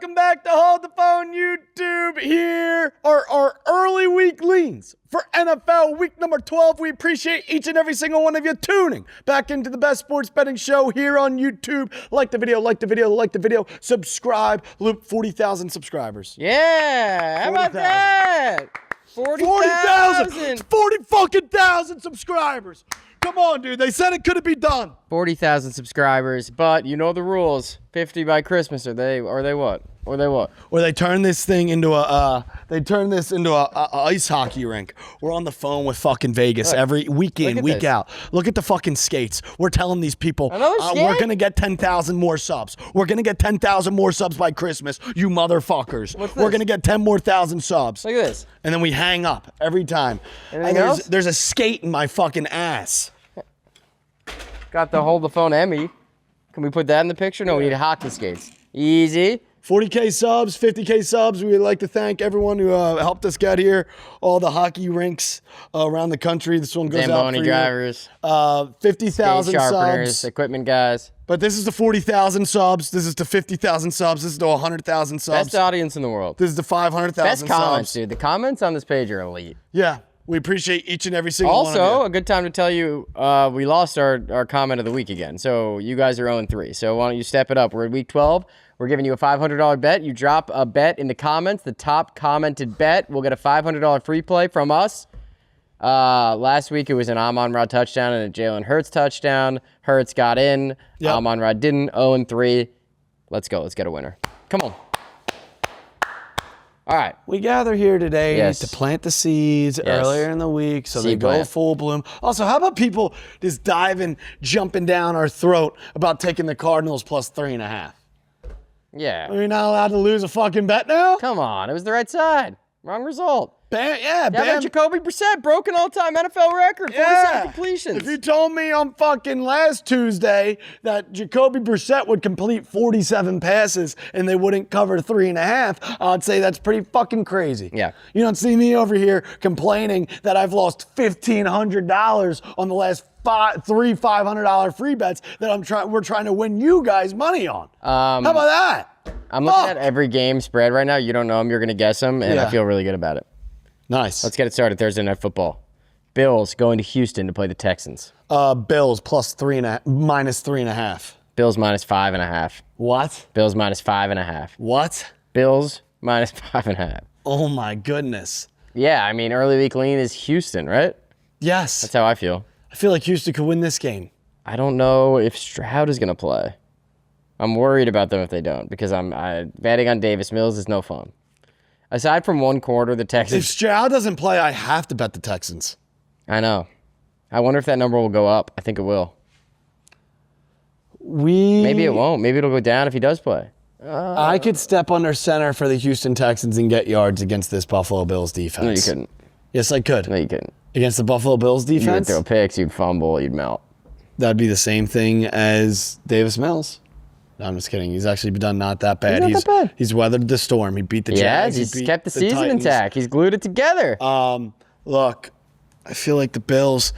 welcome back to Hold the Phone YouTube. Here are our early week leans for NFL week number 12. We appreciate each and every single one of you tuning back into the best sports betting show here on YouTube. Like the video, subscribe. Loop 40,000 subscribers. Yeah, how about that? 40,000. 40 fucking thousand subscribers. Come on, dude. They said it couldn't be done. 40,000 subscribers, but you know the rules. 50 by Christmas. Or they what? Or they turn this thing into a ice hockey rink. We're on the phone with fucking Vegas every week in, week out. Look at the fucking skates. We're telling these people we're gonna get 10,000 more subs. We're gonna get 10,000 more subs by Christmas. You motherfuckers. We're gonna get 10 more thousand subs. Look at this. And then we hang up every time. Anything else? There's a skate in my fucking ass. Got the Hold the Phone Emmy. Can we put that in the picture? No, we need hockey skates. Easy. 40K subs, 50K subs. We would like to thank everyone who helped us get here. All the hockey rinks around the country. This one goes out for drivers. 50,000 sharpeners, subs. equipment guys. But this is the 40,000 subs. This is the 50,000 subs. This is the 100,000 subs. Best audience in the world. This is the 500,000 Best comments, subs. dude. The comments on this page are elite. Yeah. We appreciate each and every single one of you. Also, a good time to tell you, we lost our comment of the week again. So you guys are 0-3. So why don't you step it up? We're at week 12. We're giving you a $500 bet. You drop a bet in the comments. The top commented bet will get a $500 free play from us. Last week it was an Amon-Ra touchdown and a Jalen Hurts touchdown. Hurts got in. Yep. Amon-Ra didn't. 0-3. Let's go. Let's get a winner. Come on. All right. We gather here today to plant the seeds earlier in the week so they go full bloom. Also, how about people just jumping down our throat about taking the Cardinals plus 3.5? Yeah. Are we not allowed to lose a fucking bet now? Come on. It was the right side. Wrong result. Bam, Bam. Jacoby Brissett broke an all-time NFL record, 47 completions. If you told me on fucking last Tuesday that Jacoby Brissett would complete 47 passes and they wouldn't cover 3.5, I'd say that's pretty fucking crazy. Yeah. You don't see me over here complaining that I've lost $1,500 on the last three $500 free bets that we're trying to win you guys money on. How about that? I'm looking at every game spread right now. You don't know them. You're going to guess them, and I feel really good about it. Nice. Let's get it started. Thursday Night Football. Bills going to Houston to play the Texans. Bills minus 3.5. Bills minus 5.5. What? Bills minus 5.5. What? Bills minus 5.5. Oh my goodness. Yeah, I mean, early week lean is Houston, right? Yes. That's how I feel. I feel like Houston could win this game. I don't know if Stroud is going to play. I'm worried about them if they don't because betting on Davis Mills is no fun. Aside from one quarter, the Texans... If Stroud doesn't play, I have to bet the Texans. I know. I wonder if that number will go up. I think it will. Maybe it won't. Maybe it'll go down if he does play. I could step under center for the Houston Texans and get yards against this Buffalo Bills defense. No, you couldn't. Yes, I could. No, you couldn't. Against the Buffalo Bills defense? You would throw picks, you'd fumble, you'd melt. That'd be the same thing as Davis Mills. No, I'm just kidding. He's actually done not that bad. He's weathered the storm. He beat the Jags. He's kept the season intact. He's glued it together. Look, I feel like the Bills,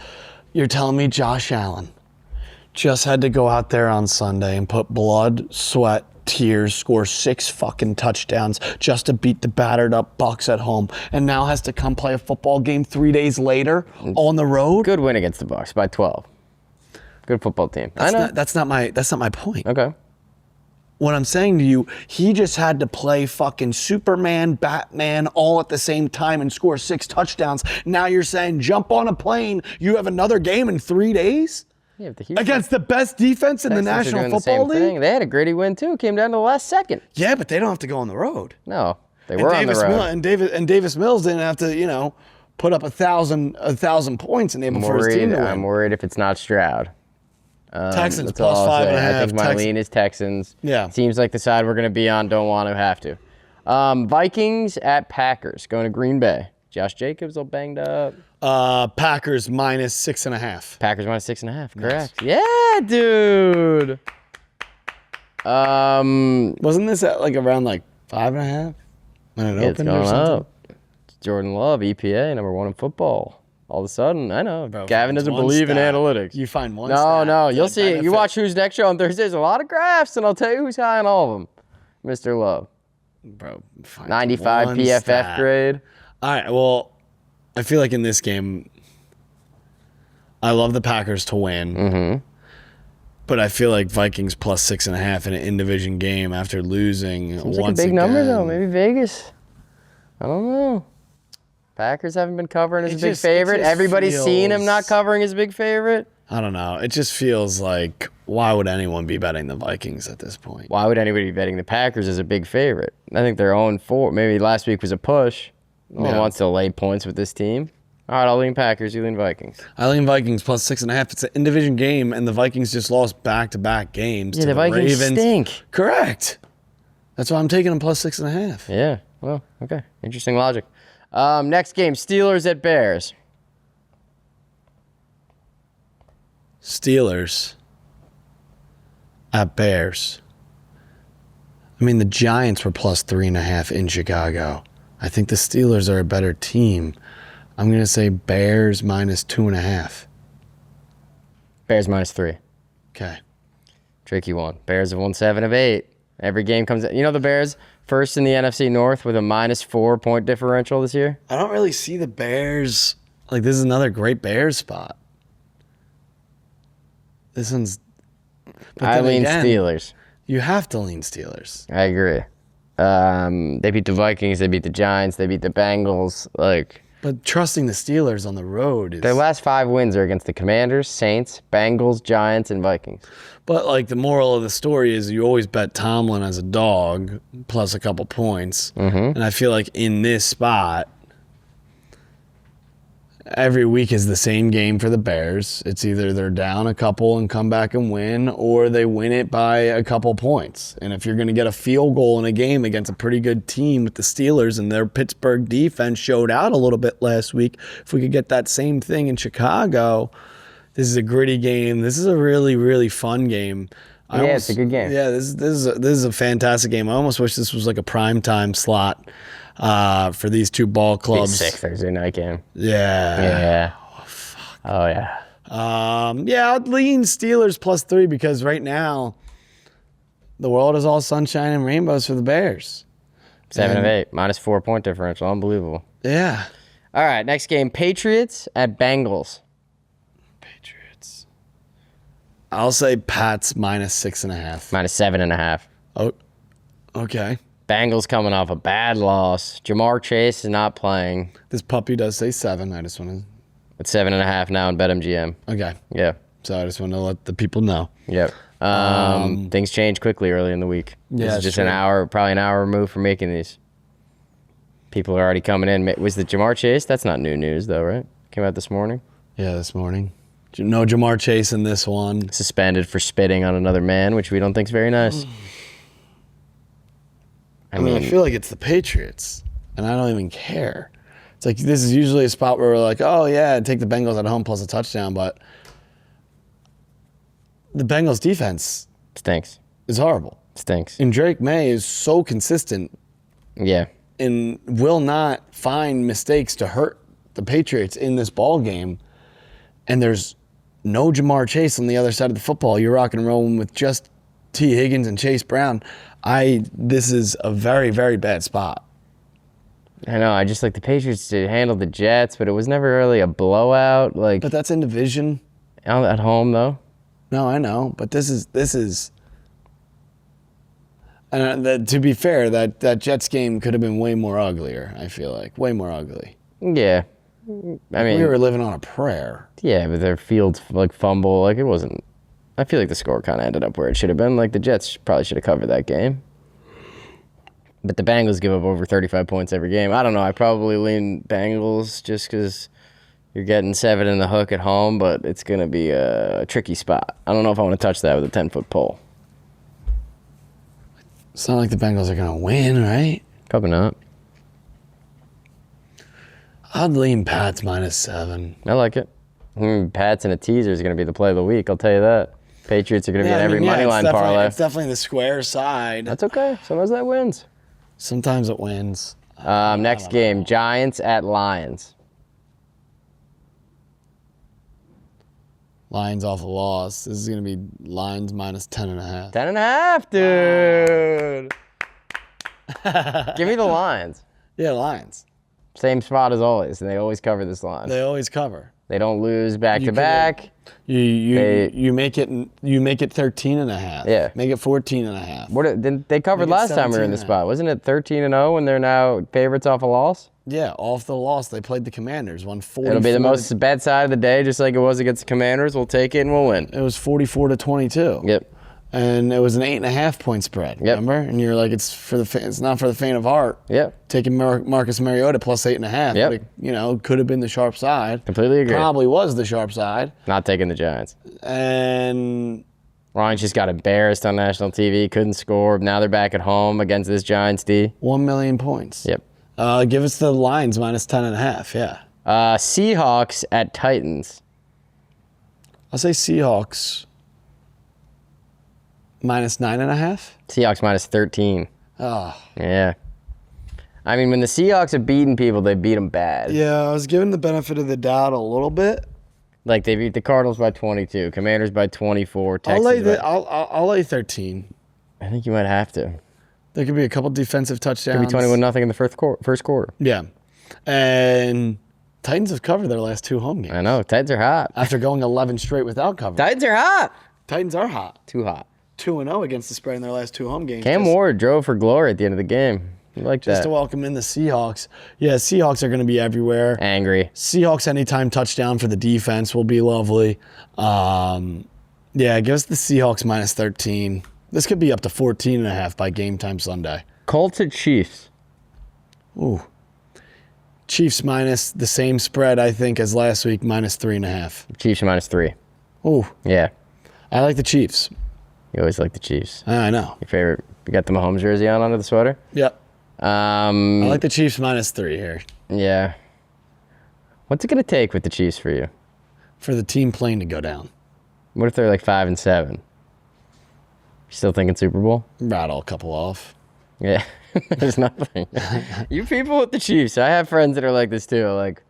you're telling me Josh Allen just had to go out there on Sunday and put blood, sweat, tears, score 6 fucking touchdowns just to beat the battered up Bucs at home, and now has to come play a football game 3 days later on the road. Good win against the Bucs by 12. Good football team. That's not my point. Okay. What I'm saying to you, he just had to play fucking Superman, Batman all at the same time and score 6 touchdowns. Now you're saying jump on a plane, you have another game in 3 days? Yeah, against the best defense in the National Football League? They had a gritty win too. Came down to the last second. Yeah, but they don't have to go on the road. No, they were on the road. And Davis Mills didn't have to, put up 1,000 points and able for his team to win. I'm worried if it's not Stroud. Texans plus 5.5. I think my lean is Texans. Yeah. Seems like the side we're going to be on. Don't want to have to. Vikings at Packers going to Green Bay. Josh Jacobs all banged up. Packers minus 6.5. Packers minus 6.5. Correct. Nice. Yeah, dude. Wasn't this at around 5.5 when it opened or something? Up. It's Jordan Love, EPA, number 1 in football. All of a sudden, I know. Bro, Gavin doesn't believe in analytics. You find one No, you'll see. You watch Who's Next show on Thursdays, a lot of graphs, and I'll tell you who's high on all of them. Mr. Love. Bro, 95 PFF grade. All right, well, I feel like in this game, I love the Packers to win. But I feel like Vikings plus 6.5 in an in-division game after losing Seems once like a big again. number, though. Maybe Vegas. I don't know. Packers haven't been covering as a big favorite. Everybody's seen him not covering as a big favorite. I don't know. It just feels like, why would anyone be betting the Vikings at this point? Why would anybody be betting the Packers as a big favorite? I think they're 0-4. Maybe last week was a push. No one wants to lay points with this team. All right, I'll lean Packers. You lean Vikings. I lean Vikings plus 6.5. It's an in-division game, and the Vikings just lost back-to-back games to the Vikings Ravens. Stink. Correct. That's why I'm taking them plus 6.5. Yeah. Well, okay. Interesting logic. Next game, Steelers at Bears. Steelers at Bears. I mean, the Giants were plus 3.5 in Chicago. I think the Steelers are a better team. I'm going to say Bears minus 2.5. Bears minus 3. Okay. Tricky one. Bears have won 7 of 8. Every game comes. You know the Bears first in the NFC North with a minus 4 point differential this year. I don't really see the Bears. Like, this is another great Bears spot. This one's. I lean Steelers. You have to lean Steelers. I agree. They beat the Vikings. They beat the Giants. They beat the Bengals. But trusting the Steelers on the road is... Their last 5 wins are against the Commanders, Saints, Bengals, Giants, and Vikings. But, like, the moral of the story is you always bet Tomlin as a dog plus a couple points. And I feel like in this spot, every week is the same game for the Bears. It's either they're down a couple and come back and win, or they win it by a couple points. And if you're going to get a field goal in a game against a pretty good team with the Steelers, and their Pittsburgh defense showed out a little bit last week, if we could get that same thing in Chicago, this is a gritty game. This is a really, really fun game. It's a good game. Yeah, this is a fantastic game. I almost wish this was like a primetime slot for these two ball clubs. Sick Thursday night game. Yeah. Oh, fuck. Oh, yeah. I'd lean Steelers plus 3 because right now the world is all sunshine and rainbows for the Bears. 7 of 8. Minus 4 point differential. Unbelievable. Yeah. All right, next game, Patriots at Bengals. Patriots. I'll say Pats minus 6.5. Minus 7.5. Oh, okay. Bengals coming off a bad loss. Jamar Chase is not playing. This puppy does say 7. I just want to... It's 7.5 now in BetMGM. Okay. Yeah. So I just want to let the people know. Yep. Things change quickly early in the week. Yeah, this is just probably an hour removed from making these. People are already coming in. Was the Jamar Chase? That's not new news, though, right? Came out this morning. Yeah, this morning. No Jamar Chase in this one. Suspended for spitting on another man, which we don't think is very nice. I mean, I feel like it's the Patriots, and I don't even care. It's like this is usually a spot where we're like, oh, yeah, take the Bengals at home plus a touchdown, but the Bengals defense stinks. Is horrible. Stinks. And Drake May is so consistent. Yeah. And will not find mistakes to hurt the Patriots in this ball game. And there's no Jamar Chase on the other side of the football. You're rocking and rolling with just T. Higgins and Chase Brown. This is a very, very bad spot. I know. I just like the Patriots to handle the Jets, but it was never really a blowout. But that's in division. At home, though. No, I know. But this is. And to be fair, that Jets game could have been way more uglier, I feel like. Way more ugly. Yeah. I mean, we were living on a prayer. Yeah, but their fields fumble. It wasn't. I feel like the score kind of ended up where it should have been. The Jets probably should have covered that game. But the Bengals give up over 35 points every game. I don't know. I probably lean Bengals just because you're getting 7 in the hook at home, but it's going to be a tricky spot. I don't know if I want to touch that with a 10-foot pole. It's not like the Bengals are going to win, right? Probably not. I'd lean Pats minus 7. I like it. Pats and a teaser is going to be the play of the week, I'll tell you that. Patriots are going to be in every money line parlay. It's definitely the square side. That's okay. Sometimes that wins. Sometimes it wins. Next game, Giants at Lions. Lions off a loss. This is going to be Lions minus 10.5. 10.5, dude. Give me the Lions. Yeah, Lions. Same spot as always, and they always cover this line. They always cover. They don't lose back to back. You make it 13 and a half. Yeah. Make it 14 and a half. They covered last time we were in the spot. Wasn't it 13-0 when they're now favorites off a loss? Yeah, off the loss. They played the Commanders, won 44. It'll be the most bet side of the day, just like it was against the Commanders. We'll take it and we'll win. It was 44-22. Yep. And it was an 8.5 point spread. Yep. Remember? And you're like, it's not for the faint of heart. Yep. Taking Marcus Mariota plus 8.5. Yep. But could have been the sharp side. Completely agree. Probably was the sharp side. Not taking the Giants. And Lions just got embarrassed on national TV. Couldn't score. Now they're back at home against this Giants D. 1 million points. Yep. Give us the Lions minus 10.5. Yeah. Seahawks at Titans. I'll say Seahawks minus 9.5. Seahawks minus 13. Oh. Yeah. I mean, when the Seahawks have beaten people, they beat them bad. Yeah, I was given the benefit of the doubt a little bit. Like they beat the Cardinals by 22, Commanders by 24, Texans I'll lay 13. I think you might have to. There could be a couple defensive touchdowns. Could be 21-0 in the first quarter. Yeah. And Titans have covered their last 2 home games. I know. Titans are hot. After going 11 straight without cover. Titans are hot. Titans are hot. Too hot. 2-0 against the spread in their last 2 home games. Cam Ward drove for glory at the end of the game. I like that. Just to welcome in the Seahawks. Yeah, Seahawks are going to be everywhere. Angry. Seahawks anytime touchdown for the defense will be lovely. Yeah, give us the Seahawks minus 13. This could be up to 14.5 by game time Sunday. Colts at Chiefs. Ooh. Chiefs minus the same spread, I think, as last week, minus 3.5. Chiefs minus 3. Ooh. Yeah. I like the Chiefs. You always like the Chiefs. I know. Your favorite? You got the Mahomes jersey on under the sweater? Yep. I like the Chiefs minus 3 here. Yeah. What's it going to take with the Chiefs for you? For the team plane to go down. What if they're like 5-7? You still thinking Super Bowl? Rattle a couple off. Yeah. There's nothing. You people with the Chiefs, I have friends that are like this too. Like,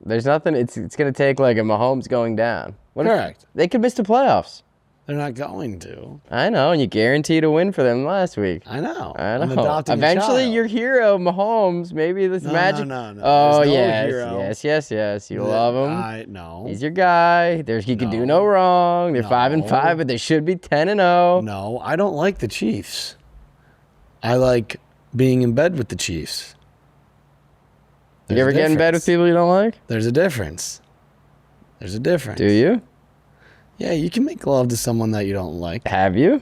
there's nothing. It's going to take like a Mahomes going down. Correct. They could miss the playoffs. They're not going to. I know, and you guaranteed a win for them last week. I know. I'm eventually, your hero, Mahomes, maybe this magic. No. Oh, There's yes. You love him. No. He's your guy. He can do no wrong. They're 5-5, but they should be 10-0. No, I don't like the Chiefs. I like being in bed with the Chiefs. You ever get in bed with people you don't like? There's a difference. Do you? Yeah, you can make love to someone that you don't like. Have you?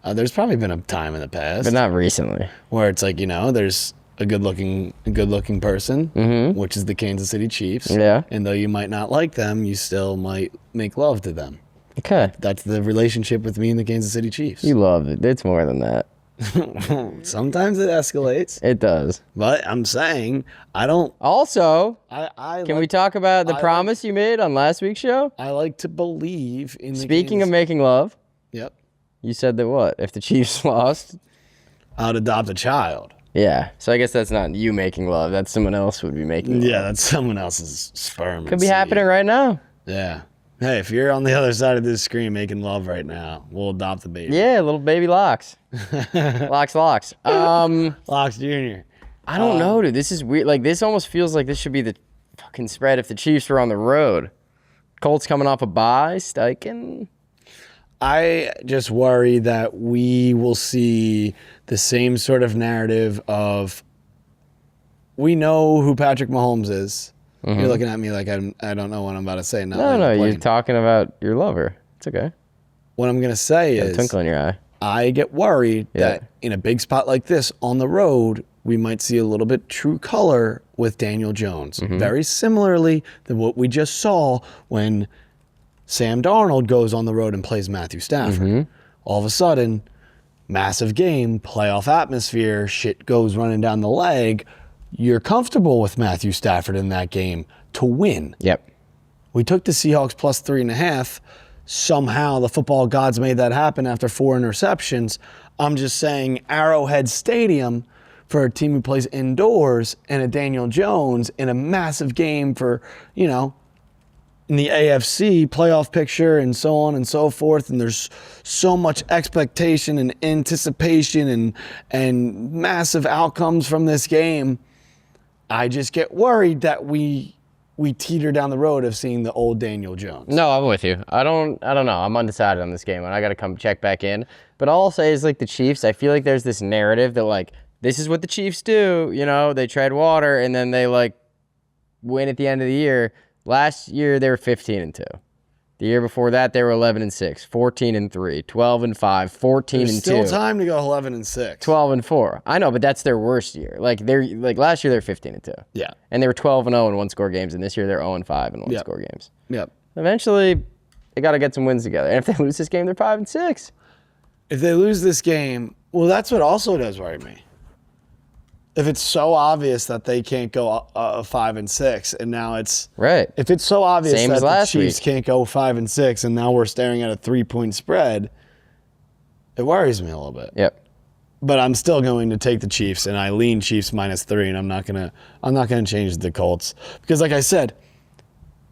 There's probably been a time in the past. But not recently. Where it's like, there's a good-looking person, which is the Kansas City Chiefs. Yeah. And though you might not like them, you still might make love to them. Okay. That's the relationship with me and the Kansas City Chiefs. You love it. It's more than that. Sometimes it escalates. It does. But I'm saying, I don't... Also, can we talk about the promise you made on last week's show? I like to believe in the Speaking of making love. Yep. You said that what? If the Chiefs lost? I'd adopt a child. Yeah. So I guess that's not you making love. That's someone else would be making love. Yeah, that's someone else's sperm. Could be happening right now. Yeah. Hey, if you're on the other side of this screen making love right now, we'll adopt the baby. Yeah, little baby Locks. Locks. Locks Jr. I don't know, dude. This is weird. Like, this almost feels like this should be the fucking spread if the Chiefs were on the road. Colts coming off a bye, Steichen. I just worry that we will see the same sort of narrative of we know who Patrick Mahomes is. Mm-hmm. You're looking at me like I don't know what I'm about to say. No, you're talking about your lover. It's okay. What I'm going to say is... a twinkle in your eye. I get worried that in a big spot like this on the road, we might see a little bit true color with Daniel Jones. Mm-hmm. Very similarly to what we just saw when Sam Darnold goes on the road and plays Matthew Stafford. Mm-hmm. All of a sudden, massive game, playoff atmosphere, shit goes running down the leg. You're comfortable with Matthew Stafford in that game to win. Yep. We took the Seahawks plus 3.5. Somehow the football gods made that happen after 4 interceptions. I'm just saying Arrowhead Stadium for a team who plays indoors and a Daniel Jones in a massive game for, in the AFC playoff picture and so on and so forth, and there's so much expectation and anticipation and massive outcomes from this game, I just get worried that we teeter down the road of seeing the old Daniel Jones. No, I'm with you. I don't know. I'm undecided on this game, and I got to come check back in. But all I'll say is, like, the Chiefs, I feel like there's this narrative that, like, this is what the Chiefs do. You know, they tread water, and then they, like, win at the end of the year. Last year, they were 15-2. The year before that, they were 11-6, 14-3, 12-5, 14-2. There's still time to go 11-6. 12-4. I know, but that's their worst year. Like last year, they're 15-2. Yeah. And they were 12-0 in one-score games, and this year they're 0-5 in one-score games. Yep. Eventually, they got to get some wins together. And if they lose this game, they're 5-6. If they lose this game, well, that's what also does worry me. If it's so obvious that they can't go 5-6, and now it's right. If it's so obvious Same that as the last Chiefs week. can't go 5-6, and now we're staring at a 3-point spread, it worries me a little bit. Yep. But I'm still going to take the Chiefs, and I lean Chiefs -3, and I'm not gonna change the Colts because, like I said,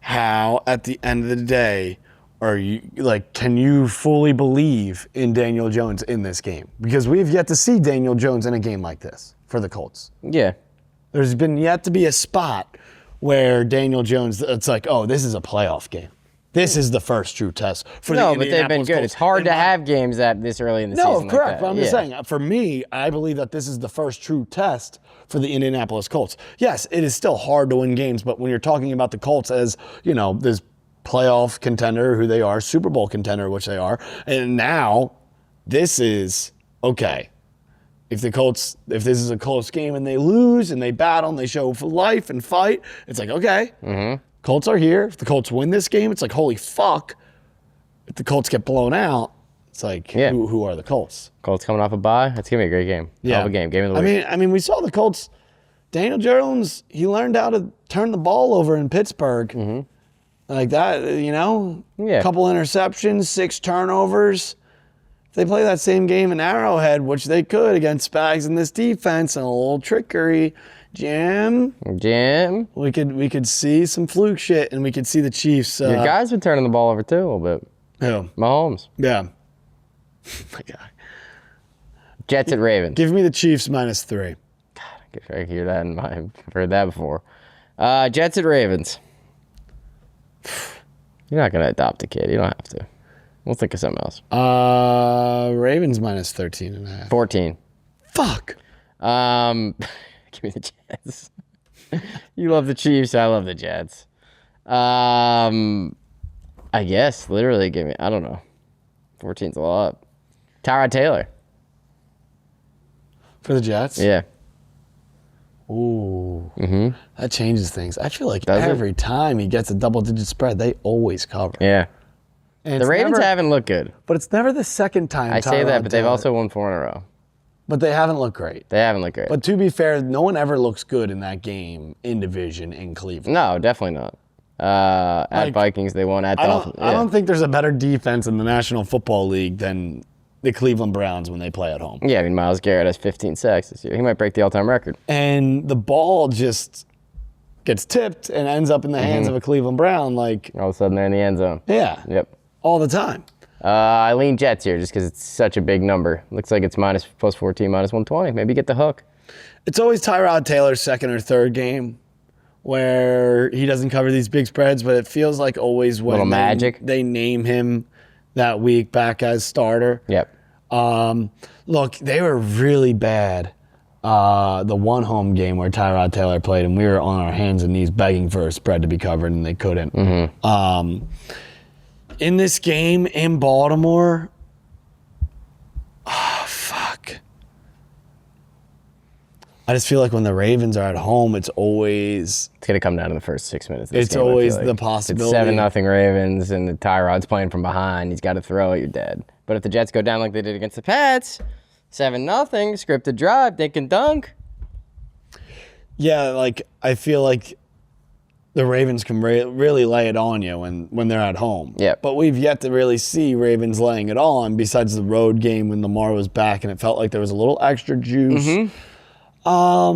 how at the end of the day are you like? Can you fully believe in Daniel Jones in this game? Because we've yet to see Daniel Jones in a game like this for the Colts. Yeah. There's been yet to be a spot where Daniel Jones, it's like, oh, this is a playoff game. This is the first true test for the No, but they've been Indianapolis good. Colts. It's hard to have games that this early in the season. No, like correct. that. But I'm just saying, for me, I believe that this is the first true test for the Indianapolis Colts. Yes, it is still hard to win games, but when you're talking about the Colts as, this playoff contender, who they are, Super Bowl contender, which they are, and now this is, okay, if this is a close game and they lose and they battle and they show life and fight, it's like, okay, Colts are here. If the Colts win this game, it's like, holy fuck. If the Colts get blown out, it's like, who are the Colts? Colts coming off a bye. It's going to be a great game. Yeah. Hell of a game. Game of the week. I mean, we saw the Colts. Daniel Jones, he learned how to turn the ball over in Pittsburgh. Like that, Yeah. Couple interceptions, 6 turnovers. If they play that same game in Arrowhead, which they could against Spags in this defense, and a little trickery, Jim, we could see some fluke shit, and we could see the Chiefs. Your guys been turning the ball over too a little bit. Who? Mahomes. Yeah. My God. Jets at Ravens. Give me the Chiefs -3. I hear that I've heard that before. Jets at Ravens. You're not gonna adopt a kid. You don't have to. We'll think of something else. Ravens -13.5. 14. Fuck. Give me the Jets. You love the Chiefs. I love the Jets. I guess literally give me. I don't know. 14's a lot. Tyrod Taylor. For the Jets? Yeah. Ooh. That changes things. I feel like Does it? every time he gets a double-digit spread, they always cover. Yeah. And The it's Ravens never- haven't looked good. But it's never the second time. I say Tyrod that, but they've Taylor- also won 4 in a row. But they haven't looked great. They haven't looked great. But to be fair, no one ever looks good in that game in division in Cleveland. No, definitely not. At Vikings, they won. At Dolphins. I don't think there's a better defense in the National Football League than the Cleveland Browns when they play at home. Yeah, I mean, Myles Garrett has 15 sacks this year. He might break the all-time record. And the ball just gets tipped and ends up in the hands of a Cleveland Brown. Like, All of a sudden, they're in the end zone. yeah. Yep. All the time. I lean Jets here just because it's such a big number. Looks like it's +14, -120. Maybe get the hook. It's always Tyrod Taylor's second or third game where he doesn't cover these big spreads, but it feels like always when Little magic. they name him that week back as starter. Yep. Look, they were really bad. The one home game where Tyrod Taylor played, and we were on our hands and knees begging for a spread to be covered, and they couldn't. In this game in Baltimore, fuck. I just feel like when the Ravens are at home, it's always It's going to come down to the first 6 minutes. Of this It's game, I feel always like. the If possibility. It's 7-0 Ravens, and the Tyrod's playing from behind. He's got to throw it. You're dead. But if the Jets go down like they did against the Pats, 7-0, scripted drive, dink and dunk. yeah. Like I feel like the Ravens can really lay it on you when they're at home. Yep. But we've yet to really see Ravens laying it on. Besides the road game when Lamar was back, and it felt like there was a little extra juice. I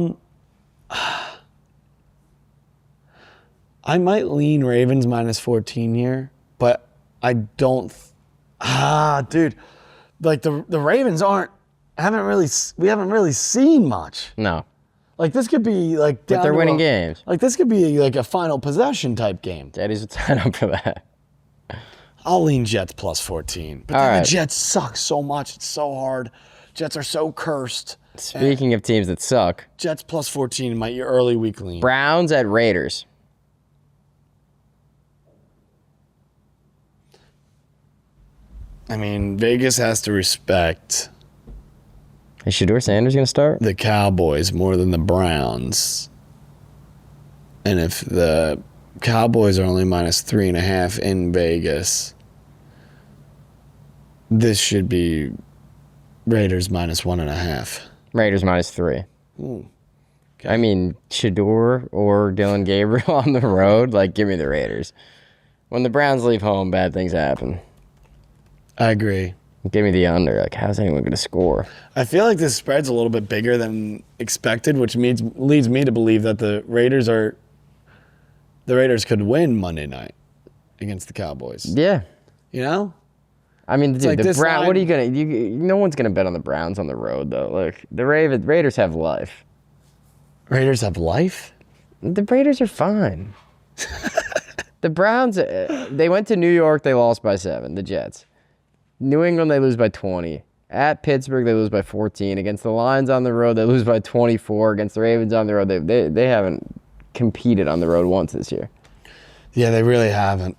I might lean Ravens minus 14 here, but I don't. Dude, like the Ravens we haven't really seen much. No. Like this could be like But they're winning games. Like this could be like a final possession type game. Daddy's would sign up for that. I'll lean Jets plus 14. But then the Jets suck so much. It's so hard. Jets are so cursed. Speaking of teams that suck. Jets plus 14 might your early week lean. Browns at Raiders. I mean, Vegas has to respect Is Shedeur Sanders going to start? the Cowboys more than the Browns. And if the Cowboys are only minus 3.5 in Vegas, this should be Raiders minus 1.5. Raiders minus 3. Okay. I mean, Shedeur or Dylan Gabriel on the road, like, give me the Raiders. When the Browns leave home, bad things happen. I agree. Give me the under. Like, how's anyone going to score? I feel like this spread's a little bit bigger than expected, which leads me to believe that the Raiders could win Monday night against the Cowboys. Yeah. You know? I mean, dude, like the this Brown. line- What are you gonna? No one's gonna bet on the Browns on the road though. Like the Raiders have life. Raiders have life? The Raiders are fine. The Browns. They went to New York. They lost by 7. The Jets. New England. They lose by 20. At Pittsburgh. They lose by 14. Against the Lions on the road. They lose by 24. Against the Ravens on the road. They haven't competed on the road once this year. Yeah, they really haven't.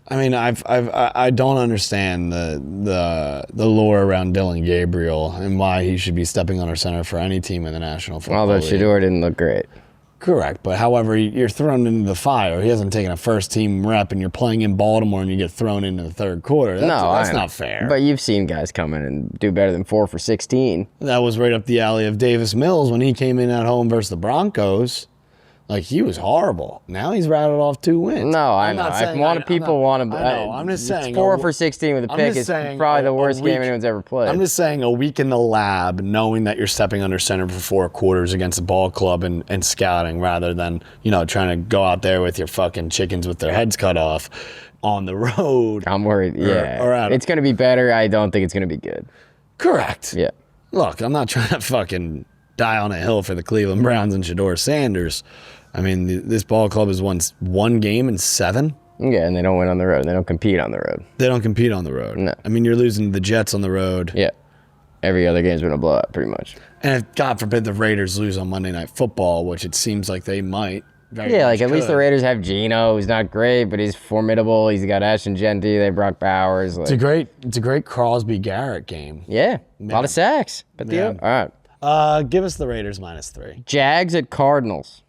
I mean, I don't understand the lore around Dylan Gabriel and why he should be stepping under center for any team in the National Football Although League. Shedeur didn't look great. Correct, but however, you're thrown into the fire. He hasn't taken a first-team rep, and you're playing in Baltimore, and you get thrown into the third quarter. That's not fair. But you've seen guys come in and do better than 4 for 16. That was right up the alley of Davis Mills when he came in at home versus the Broncos. Like, he was horrible. Now he's rattled off 2 wins. No, I know. People want to. I know. I'm just saying. 4 for 16 with a pick is probably the worst game anyone's ever played. I'm just saying a week in the lab, knowing that you're stepping under center for 4 quarters against a ball club and scouting rather than, trying to go out there with your fucking chickens with their heads cut off on the road. I'm worried. Yeah. It's going to be better. I don't think it's going to be good. Correct. Yeah. Look, I'm not trying to fucking die on a hill for the Cleveland Browns and Shedeur Sanders. I mean, this ball club has won 1 game in 7. Yeah, and they don't win on the road. They don't compete on the road. They don't compete on the road. No. I mean, you're losing the Jets on the road. Yeah. Every other game's been a blowout, pretty much. And if, God forbid, the Raiders lose on Monday Night Football, which it seems like they might. Yeah, like at least the Raiders have Geno, who's not great, but he's formidable. He's got Ashton Genty. They Brock Bowers. Like, it's a great Crosby Garrett game. Yeah, a lot of sacks. But all right. Give us the Raiders minus 3. Jags at Cardinals.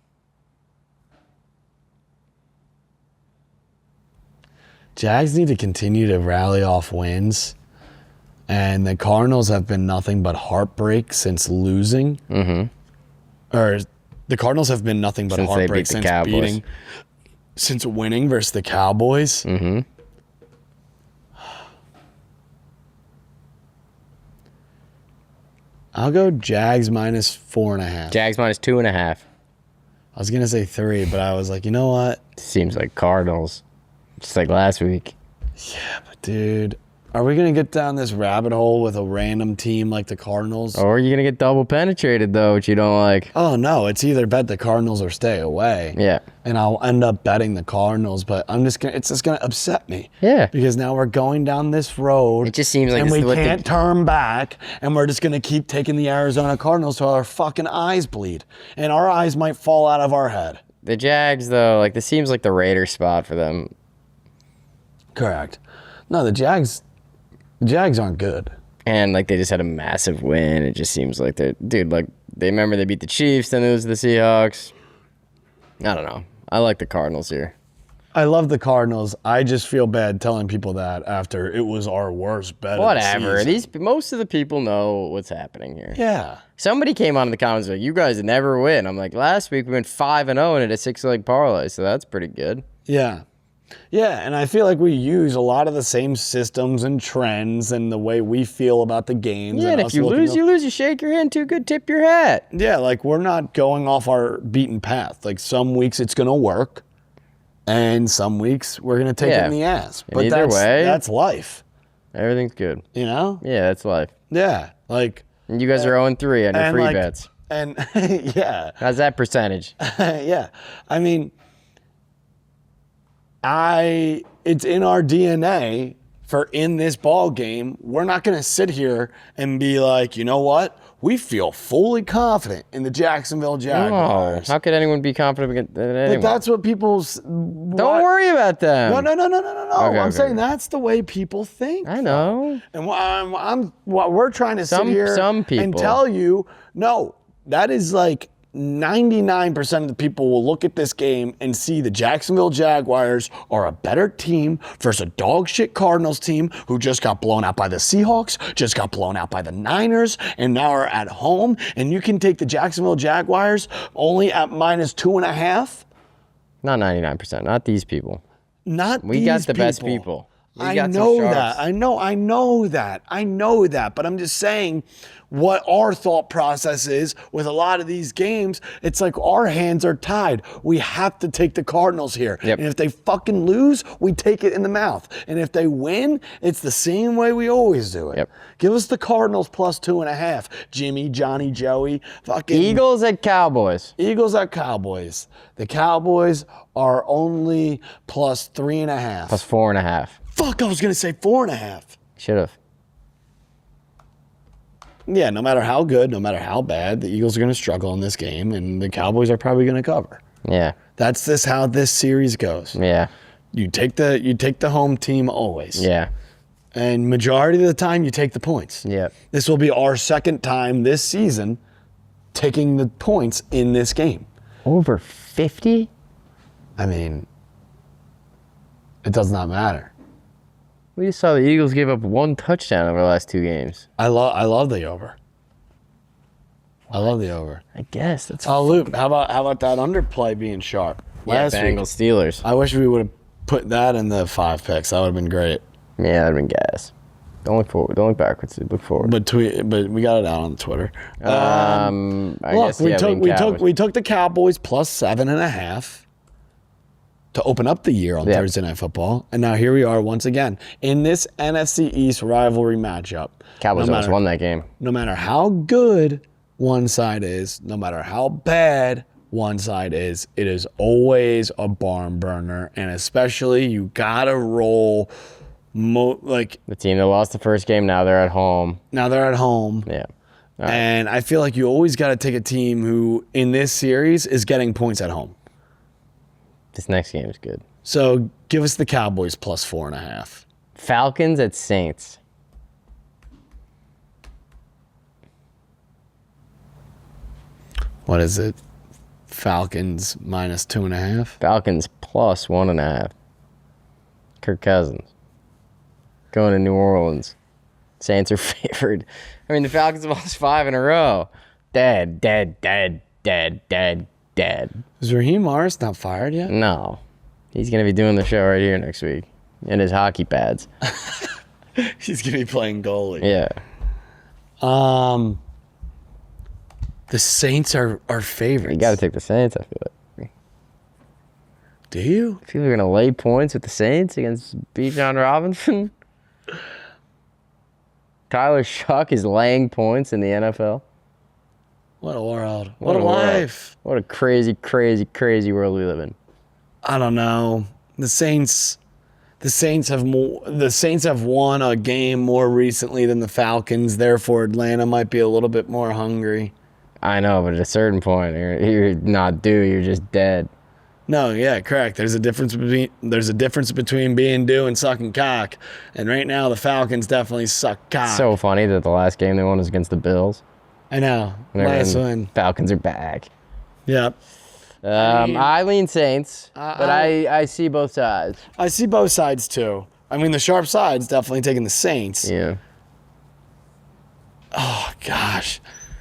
Jags need to continue to rally off wins, and the Cardinals have been nothing but heartbreak since losing. Mm-hmm. Or the Cardinals have been nothing but heartbreak since winning versus the Cowboys. Mm-hmm. I'll go Jags minus 4.5. Jags minus 2.5. I was gonna say 3, but I was like, you know what? Seems like Cardinals. Just like last week. Yeah, but dude, are we going to get down this rabbit hole with a random team like the Cardinals? Or are you going to get double penetrated, though, which you don't like? Oh, no. It's either bet the Cardinals or stay away. Yeah. And I'll end up betting the Cardinals, but it's just going to upset me. Yeah. Because now we're going down this road. It just seems like and we can't turn back, and we're just going to keep taking the Arizona Cardinals till our fucking eyes bleed. And our eyes might fall out of our head. The Jags, though, like this seems like the Raiders spot for them. Correct. No, the Jags aren't good. And like they just had a massive win. It just seems like they remember they beat the Chiefs, then they lose to the Seahawks. I don't know. I like the Cardinals here. I love the Cardinals. I just feel bad telling people that after it was our worst bet. Whatever. Most of the people know what's happening here. Yeah. Somebody came on in the comments like, you guys never win. I'm like, last week we went 5-0 and it a 6-leg parlay, so that's pretty good. Yeah. Yeah, and I feel like we use a lot of the same systems and trends and the way we feel about the games. Yeah, and if you lose, you shake your hand. Too good, tip your hat. Yeah, like we're not going off our beaten path. Like some weeks it's going to work And some weeks we're going to take it in the ass. But either way, that's life. Everything's good. You know? Yeah, that's life. Yeah. Like. And you guys are 0-3 on your free bets. And yeah. How's that percentage? Yeah. I mean, it's in our DNA for in this ball game. We're not going to sit here and be like, you know what? We feel fully confident in the Jacksonville Jaguars. No. How could anyone be confident in anyone? But that's what people's. Don't worry about them. No. Okay, I'm saying that's the way people think. I know. And what we're trying to sit here and tell you, no, that is like 99% of the people will look at this game and see the Jacksonville Jaguars are a better team versus a dog shit Cardinals team who just got blown out by the Seahawks, just got blown out by the Niners, and now are at home. And you can take the Jacksonville Jaguars only at -2.5. Not 99%. Not these people. We got the best people. I know that. I know that. But I'm just saying what our thought process is with a lot of these games. It's like our hands are tied. We have to take the Cardinals here. Yep. And if they fucking lose, we take it in the mouth. And if they win, it's the same way we always do it. Yep. Give us the Cardinals +2.5. Jimmy, Johnny, Joey. Fucking Eagles at Cowboys. Eagles at Cowboys. The Cowboys are only +3.5. +4.5. Fuck, I was going to say 4.5. Should have. Yeah, no matter how good, no matter how bad, the Eagles are going to struggle in this game, and the Cowboys are probably going to cover. Yeah. That's how this series goes. Yeah. You take the home team always. Yeah. And majority of the time, you take the points. Yeah. This will be our second time this season taking the points in this game. Over 50? I mean, it does not matter. We just saw the Eagles give up 1 touchdown over the last 2 games. I love the over. I love the over. I guess that's. Oh, Luke, how about that underplay being sharp? Last Bengals Steelers. I wish we would have put that in the 5 picks. That would have been great. Yeah, that'd been gas. Don't look forward. Don't look backwards. Dude. Look forward. But we got it out on Twitter. I guess we took the Cowboys +7.5 to open up the year on Thursday Night Football, and now here we are once again in this NFC East rivalry matchup. Cowboys almost won that game. No matter how good one side is, no matter how bad one side is, it is always a barn burner, and especially you gotta roll. The team that lost the first game, now they're at home. Yeah. Right. And I feel like you always got to take a team who, in this series, is getting points at home. This next game is good. So give us the Cowboys +4.5. Falcons at Saints. What is it? Falcons -2.5? Falcons +1.5. Kirk Cousins. Going to New Orleans. Saints are favored. I mean, the Falcons have lost 5 in a row. Dead. Is Raheem Morris not fired yet? No. He's going to be doing the show right here next week in his hockey pads. He's going to be playing goalie. Yeah. The Saints are favorites. You got to take the Saints, I feel like. Do you? I feel like you're going to lay points with the Saints against Bijan Robinson. Tyler Shuck is laying points in the NFL. What a world. What a life. What a crazy, crazy, crazy world we live in. I don't know. The Saints have won a game more recently than the Falcons. Therefore, Atlanta might be a little bit more hungry. I know, but at a certain point, you're not due. You're just dead. No, yeah, correct. There's a difference between being due and sucking cock. And right now, the Falcons definitely suck cock. So funny that the last game they won was against the Bills. I know. Last win. Falcons are back. Yep. I lean Saints, but I see both sides. I see both sides too. I mean, the sharp side's definitely taking the Saints. Yeah. Oh gosh,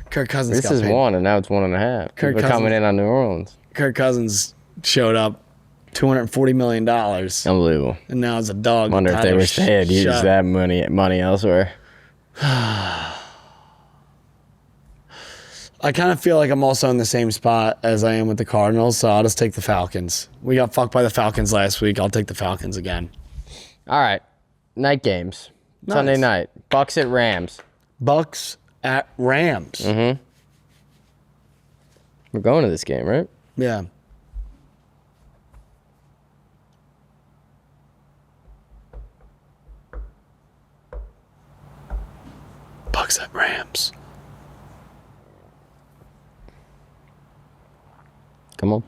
Kirk Cousins. This is paid. 1, and now it's 1.5. People coming in on New Orleans. Kirk Cousins showed up, $240 million. Unbelievable. And now it's a dog. Wonder if they wish they had used that money elsewhere. I kind of feel like I'm also in the same spot as I am with the Cardinals, so I'll just take the Falcons. We got fucked by the Falcons last week. I'll take the Falcons again. All right. Night games. Nice. Sunday night. Bucs at Rams. Bucs at Rams. Mm-hmm. We're going to this game, right? Yeah. Bucs at Rams. Come on.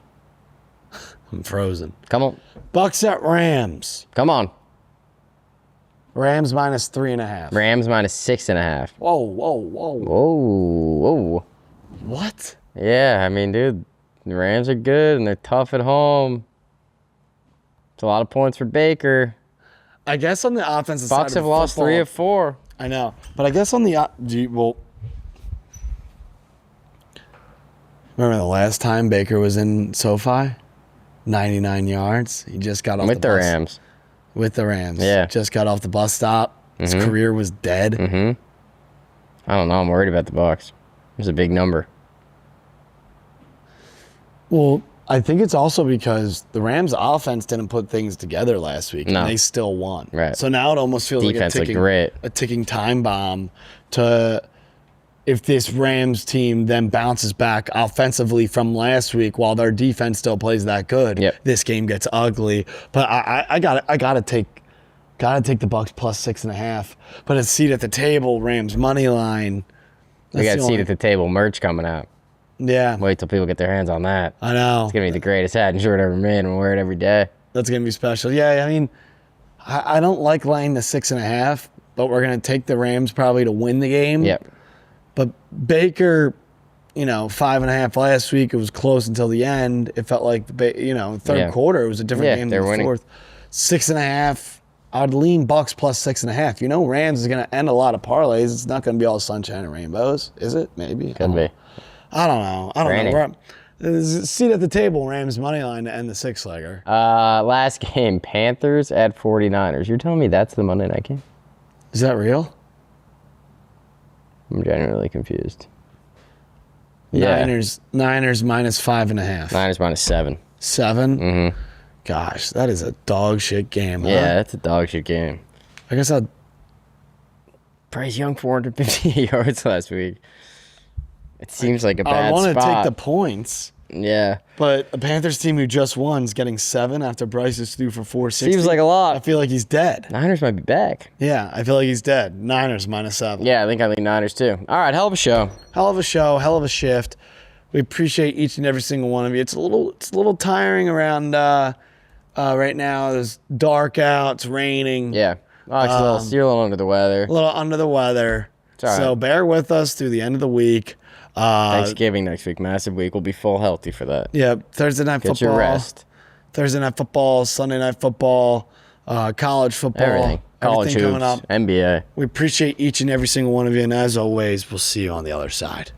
I'm frozen. Come on. Bucs at Rams. Come on. Rams minus 3.5. Rams minus 6.5. Whoa, whoa, whoa. Whoa, whoa. What? Yeah, I mean, dude, the Rams are good and they're tough at home. It's a lot of points for Baker. I guess on the offensive side of Bucs have lost football, 3 of 4. I know, but I guess on the remember the last time Baker was in SoFi? 99 yards. He just got off with the bus. Rams. With the Rams. Yeah. Just got off the bus stop. His career was dead. Mm-hmm. I don't know. I'm worried about the Bucs. It's a big number. Well, I think it's also because the Rams' offense didn't put things together last week, and they still won. Right. So now it almost feels Defense like a ticking time bomb to if this Rams team then bounces back offensively from last week while their defense still plays that good. Yep. This game gets ugly. But I gotta take the Bucs plus 6.5. But a seat at the table, Rams money line. We got seat at the table merch coming out. Yeah. Wait till people get their hands on that. I know. It's going to be the greatest hat and shirt ever made, and we'll wear it every day. That's going to be special. Yeah, I mean, I don't like laying the 6.5, but we're going to take the Rams probably to win the game. Yep. But Baker, 5.5 last week, it was close until the end. It felt like, third quarter, it was a different game than the fourth. 6.5. I'd lean Bucs plus 6.5. Rams is going to end a lot of parlays. It's not going to be all sunshine and rainbows, is it? Maybe. Could be. I don't know. Seat at the table, Rams money line to end the 6-legger. Last game, Panthers at 49ers. You're telling me that's the Monday night game? Is that real? I'm genuinely confused. Niners minus 5.5. Niners minus 7. 7? Mm-hmm. Gosh, that is a dog shit game. Yeah, that's a dog shit game. I guess I'd. Bryce Young 458 yards last week. It seems like a bad spot. I want to take the points. Yeah. But a Panthers team who just won is getting 7 after Bryce is through for 460. Seems like a lot. I feel like he's dead. Niners might be back. Yeah, I feel like he's dead. Niners minus 7. Yeah, I think I lean Niners too. All right, hell of a show. Hell of a show. Hell of a shift. We appreciate each and every single one of you. It's a little tiring around right now. It's dark out. It's raining. Yeah. Oh, you're a little under the weather. A little under the weather. All right. So bear with us through the end of the week. Thanksgiving next week, massive week. We'll be full healthy for that. Yeah, Thursday night football. Get your rest. Thursday night football, Sunday night football, college football. Everything. College hoops, coming up. NBA. We appreciate each and every single one of you, and as always, we'll see you on the other side.